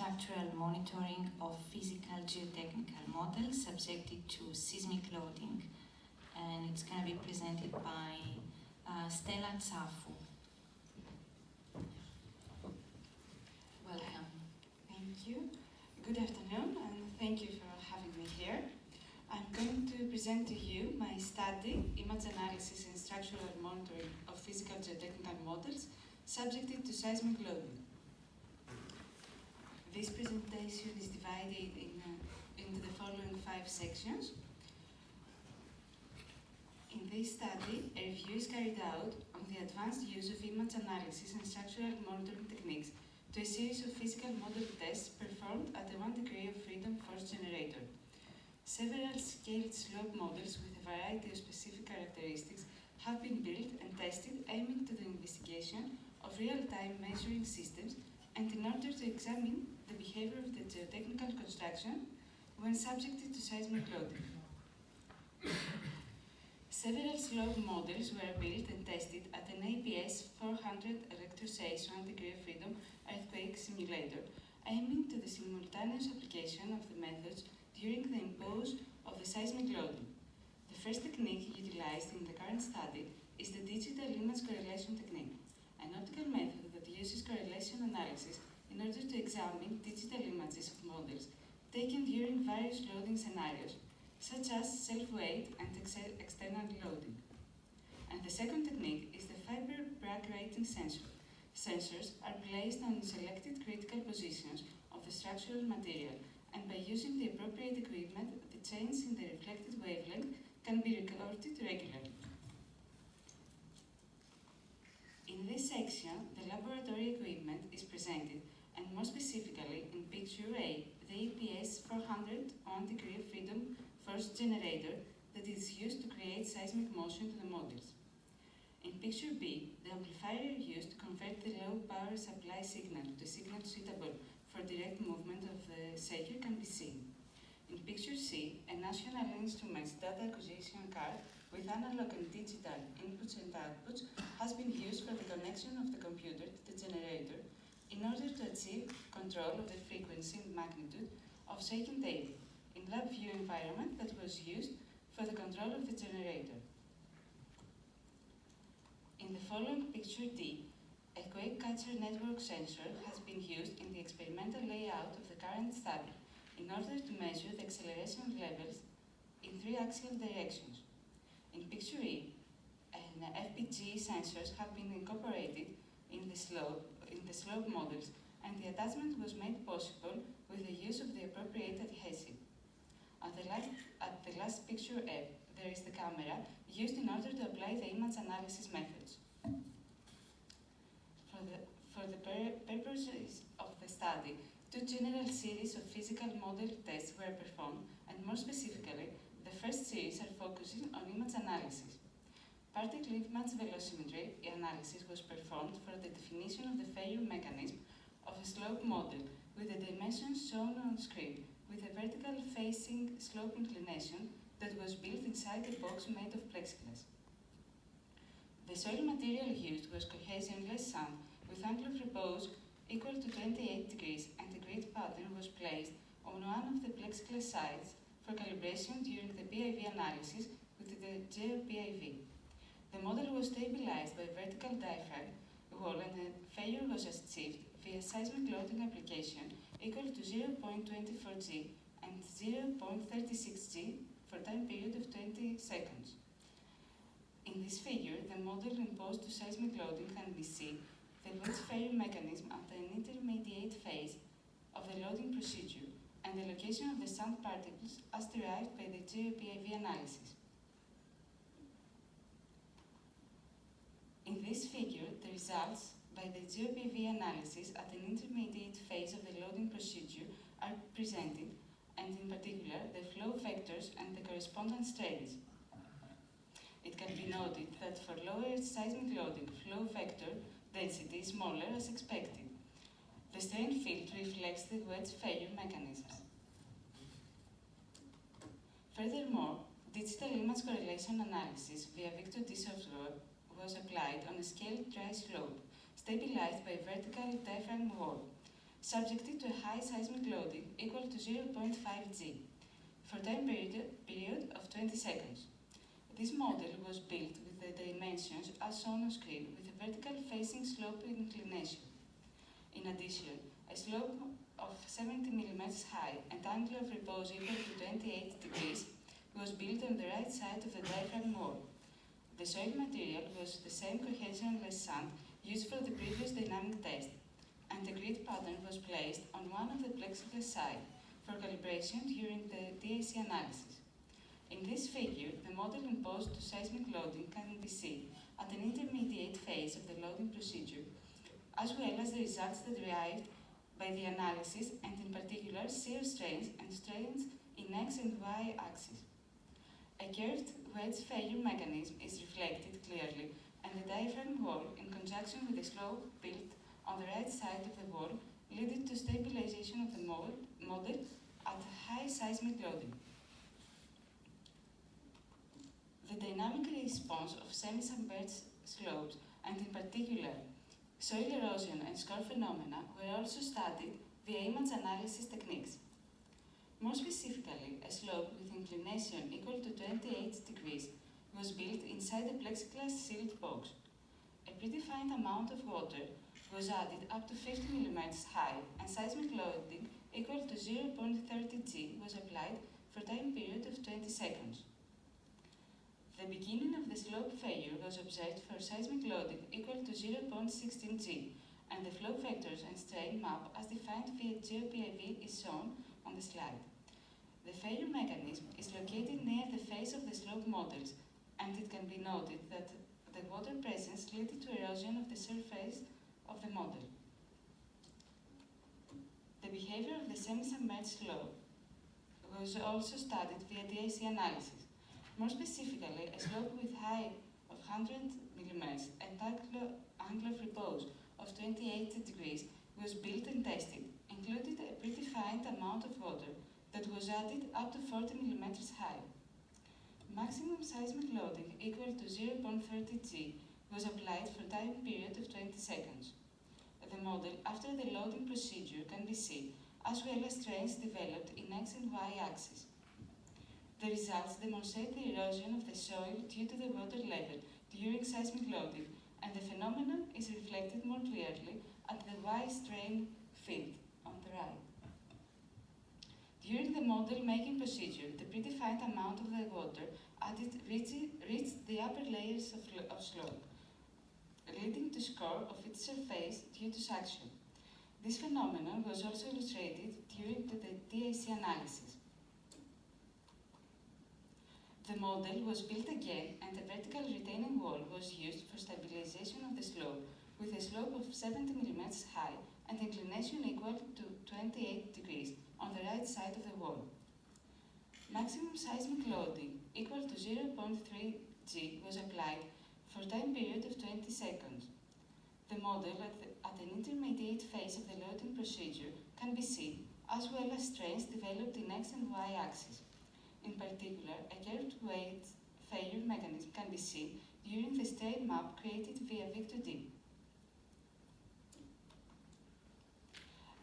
structural monitoring of physical geotechnical models subjected to seismic loading, and it's going to be presented by Stella Tsafou. Welcome. Thank you. Good afternoon, and thank you for having me here. I'm going to present to you my study, Image Analysis and Structural Monitoring of Physical Geotechnical Models subjected to seismic loading. This presentation is divided into the following 5 sections. In this study, a review is carried out on the advanced use of image analysis and structural monitoring techniques to a series of physical model tests performed at a 1 degree of freedom force generator. Several scaled slope models with a variety of specific characteristics have been built and tested, aiming to the investigation of real-time measuring systems and in order to examine the behavior of the geotechnical construction when subjected to seismic loading. Several slope models were built and tested at an APS 400 Richter SACE 1 degree of freedom earthquake simulator, aiming to the simultaneous application of the methods during the impose of the seismic loading. The first technique utilized in the current study is the digital image correlation technique, an optical method that uses correlation analysis in order to examine digital images of models taken during various loading scenarios, such as self-weight and external loading. And the second technique is the fiber Bragg rating sensor. Sensors are placed on selected critical positions of the structural material, and by using the appropriate equipment, the change in the reflected wavelength can be recorded regularly. In this section, the laboratory equipment is presented, and more specifically, in picture A, the APS 400 1 degree of freedom force generator that is used to create seismic motion to the models. In picture B, the amplifier used to convert the low power supply signal to a signal suitable for direct movement of the shaker can be seen. In picture C, a national instruments data acquisition card with analog and digital inputs and outputs has been used for the connection of the computer to the generator in order to achieve control of the frequency and magnitude of shaking data in lab view environment that was used for the control of the generator. In the following picture D, a quake catcher network sensor has been used in the experimental layout of the current study in order to measure the acceleration levels in 3 axial directions. In picture E, an FPG sensors have been incorporated in the slope models, and the attachment was made possible with the use of the appropriate adhesive. At the last picture F, there is the camera used in order to apply the image analysis methods. For the purposes of the study, 2 general series of physical model tests were performed, and more specifically, the first series are focusing on image analysis. Particle image velocimetry analysis was performed for the definition of the failure mechanism of a slope model with the dimensions shown on screen, with a vertical facing slope inclination that was built inside a box made of plexiglass. The soil material used was cohesionless sand with angle of repose equal to 28 degrees, and a grid pattern was placed on one of the plexiglass sides for calibration during the PIV analysis with the GeoPIV. The model was stabilized by vertical diaphragm wall, and the failure was achieved via seismic loading application equal to 0.24 G and 0.36 G for time period of 20 seconds. In this figure, the model imposed to seismic loading can be seen the wedge failure mechanism at an intermediate phase of the loading procedure and the location of the sand particles as derived by the GeoPIV analysis. In this figure, the results by the GeoPIV analysis at an intermediate phase of the loading procedure are presented, and in particular, the flow vectors and the corresponding strains. It can be noted that for lower seismic loading, flow vector density is smaller as expected. The strain field reflects the wedge failure mechanisms. Furthermore, digital image correlation analysis via Victor D software was applied on a scaled dry slope, stabilized by vertical diaphragm wall. subjected to a high seismic loading equal to 0.5 G for time period of 20 seconds. This model was built with the dimensions as shown on screen with a vertical facing slope inclination. In addition, a slope of 70 mm high and angle of repose equal to 28 degrees was built on the right side of the diaphragm wall. The soil material was the same cohesionless sand used for the previous dynamic test, and a grid pattern was placed on one of the plexiglass sides for calibration during the DAC analysis. In this figure, the model imposed to seismic loading can be seen at an intermediate phase of the loading procedure, as well as the results that derived by the analysis, and in particular shear strains and strains in X and Y axis. A curved wedge failure mechanism is reflected clearly, and the diaphragm wall, in conjunction with the slope built on the right side of the wall, led to stabilization of the model at high seismic loading. The dynamic response of semi-submerged slopes, and in particular soil erosion and score phenomena, were also studied via image analysis techniques. More specifically, a slope with inclination equal to 28 degrees was built inside a plexiglass sealed box. A predefined amount of water was added up to 50 mm high, and seismic loading equal to 0.30 G was applied for a time period of 20 seconds. The beginning of the slope failure was observed for seismic loading equal to 0.16 G, and the flow vectors and strain map as defined via GeoPIV is shown on the slide. The failure mechanism is located near the face of the slope models, and it can be noted that the water presence led to erosion of the surface of the model. The behavior of the semi-submerged slope was also studied via DAC analysis. More specifically, a slope with height of 100 mm and angle of repose of 28 degrees was built and tested, included a predefined amount of water that was added up to 40 mm high. Maximum seismic loading equal to 0.30 G was applied for a time period of 20 seconds. The model after the loading procedure can be seen, as well as strains developed in X and Y axis. The results demonstrate the erosion of the soil due to the water level during seismic loading, and the phenomenon is reflected more clearly at the Y strain field on the right. During the model making procedure, the predefined amount of the water added reached the upper layers of slope, leading to score of its surface due to suction. This phenomenon was also illustrated during the DAC analysis. The model was built again, and a vertical retaining wall was used for stabilization of the slope, with a slope of 70 mm high and inclination equal to 28 degrees on the right side of the wall. Maximum seismic loading equal to 0.3 G was applied for a time period of 20 seconds. The model at an intermediate phase of the loading procedure can be seen, as well as strains developed in X and Y axis. In particular, a curved wedge failure mechanism can be seen during the strain map created via Victor D.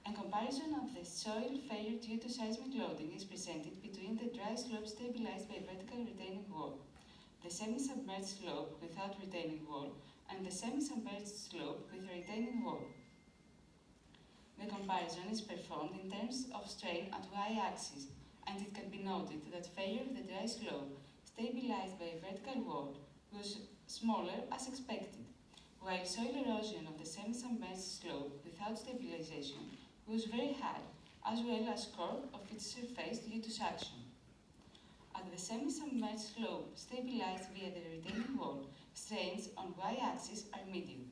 A comparison of the soil failure due to seismic loading is presented between the dry slope stabilized by vertical retaining wall, the semi-submerged slope without retaining wall, and the semi-submerged slope with a retaining wall. The comparison is performed in terms of strain at y-axis, and it can be noted that failure of the dry slope stabilized by a vertical wall was smaller as expected, while soil erosion of the semi-submerged slope without stabilization was very high, as well as score of its surface due to suction. At the semi-submerged slope stabilized via the retaining wall, strains on y-axis are medium.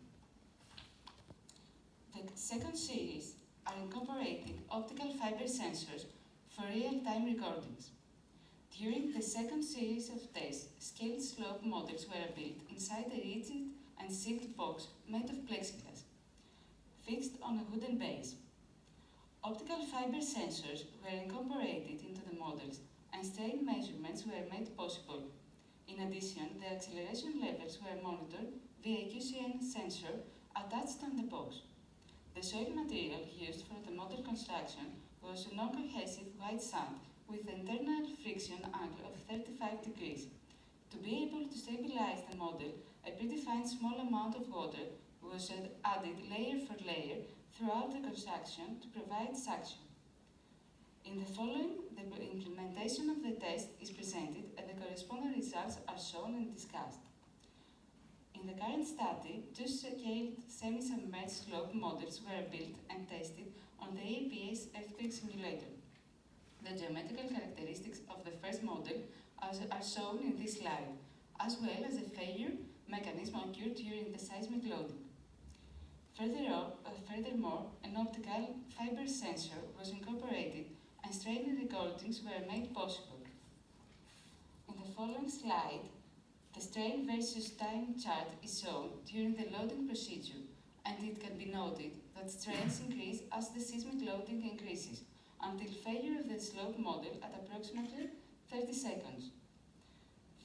The second series are incorporating optical fiber sensors for real-time recordings. During the second series of tests, scaled slope models were built inside a rigid and sealed box made of plexiglass, fixed on a wooden base. Optical fiber sensors were incorporated into the models, and strain measurements were made possible. In addition, the acceleration levels were monitored via a QCN sensor attached on the box. The soil material used for the model construction was non-cohesive white sand with an internal friction angle of 35 degrees. To be able to stabilize the model, a predefined small amount of water was added layer for layer throughout the construction to provide suction. In the following, the implementation of the test is presented and the corresponding results are shown and discussed. In the current study, two scaled semi-submerged slope models were built and tested on the APS earthquake simulator. The geometrical characteristics of the first model are shown in this slide, as well as a failure mechanism occurred during the seismic loading. Furthermore, an optical fiber sensor was incorporated and strain recordings were made possible. In the following slide, the strain versus time chart is shown during the loading procedure, and it can be noted that strains increase as the seismic loading increases, until failure of the slope model at approximately 30 seconds.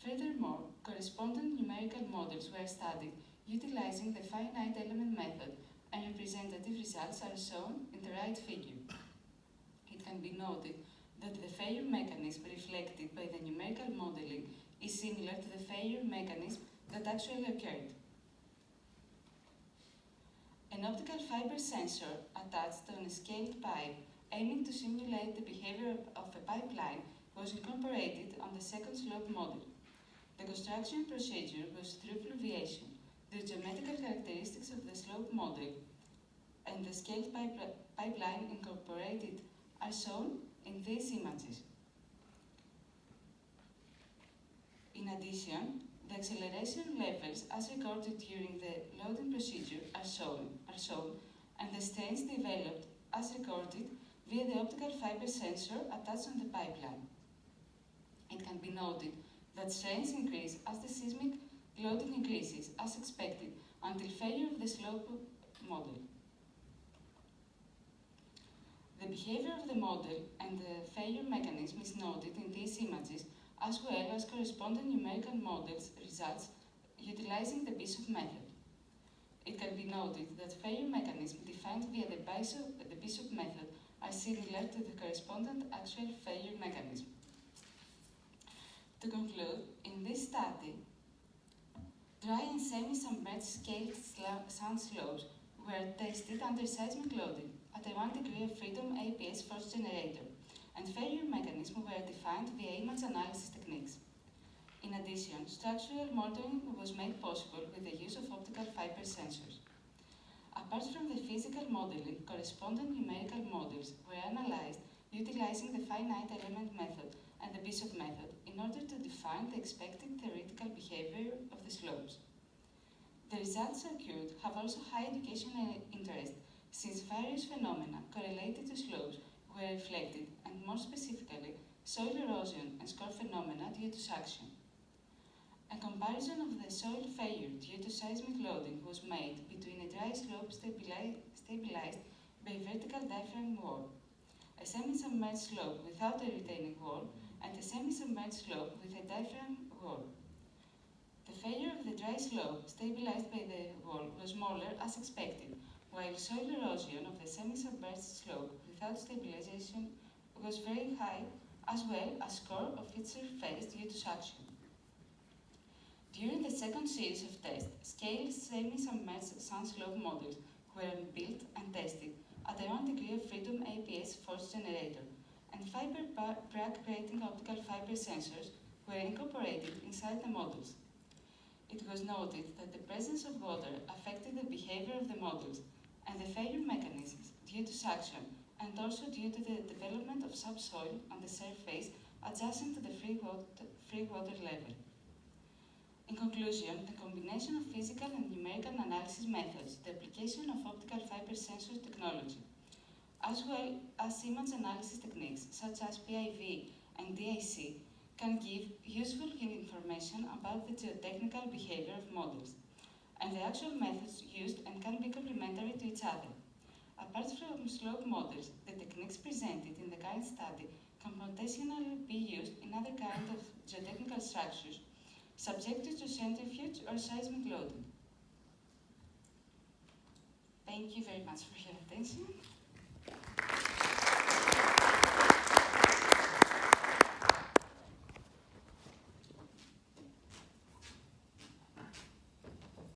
Furthermore, corresponding numerical models were studied utilizing the finite element method, and representative results are shown in the right figure. It can be noted that the failure mechanism reflected by the numerical modeling is similar to the failure mechanism that actually occurred. An optical fiber sensor attached on a scaled pipe aiming to simulate the behavior of a pipeline was incorporated on the second slope model. The construction procedure was through fluviation. The geometrical characteristics of the slope model and the scaled pipeline incorporated are shown in these images. In addition, the acceleration levels as recorded during the loading procedure are shown, and the strains developed as recorded via the optical fiber sensor attached on the pipeline. It can be noted that strains increase as the seismic loading increases, as expected, until failure of the slope model. The behavior of the model and the failure mechanism is noted in these images, as well as corresponding numerical models results utilizing the Bishop method. It can be noted that failure mechanisms defined via the Bishop method are similar to the correspondent actual failure mechanism. To conclude, in this study, dry and semi-submerged scaled sand slopes were tested under seismic loading at a 1 degree of freedom APS force generator, and failure mechanisms were defined via image analysis techniques. In addition, structural modeling was made possible with the use of optical fiber sensors. Apart from the physical modeling, corresponding numerical models were analyzed utilizing the finite element method and the Bishop method in order to define the expected theoretical behavior of the slopes. The results occurred have also high educational interest, since various phenomena correlated to slopes were reflected, and more specifically, soil erosion and score phenomena due to suction. A comparison of the soil failure due to seismic loading was made between a dry slope stabilized by a vertical diaphragm wall, a semi-submerged slope without a retaining wall, and a semi-submerged slope with a diaphragm wall. The failure of the dry slope stabilized by the wall was smaller as expected, while soil erosion of the semi-submerged slope without stabilization was very high, as well as score of its surface due to suction. During the second series of tests, scaled semi-submerged sand slope models were built and tested at a 1 degree of freedom APS force generator, and fiber crack creating optical fiber sensors were incorporated inside the models. It was noted that the presence of water affected the behavior of the models and the failure mechanisms due to suction, and also due to the development of subsoil on the surface adjacent to the free water level. In conclusion, the combination of physical and numerical analysis methods, the application of optical fiber sensor technology, as well as image analysis techniques such as PIV and DIC, can give useful information about the geotechnical behavior of models and the actual methods used, and can be complementary to each other. Apart from slope models, the techniques presented in the current study can potentially be used in other kinds of geotechnical structures subjected to centrifuge or seismic loading. Thank Thank you very much for your attention.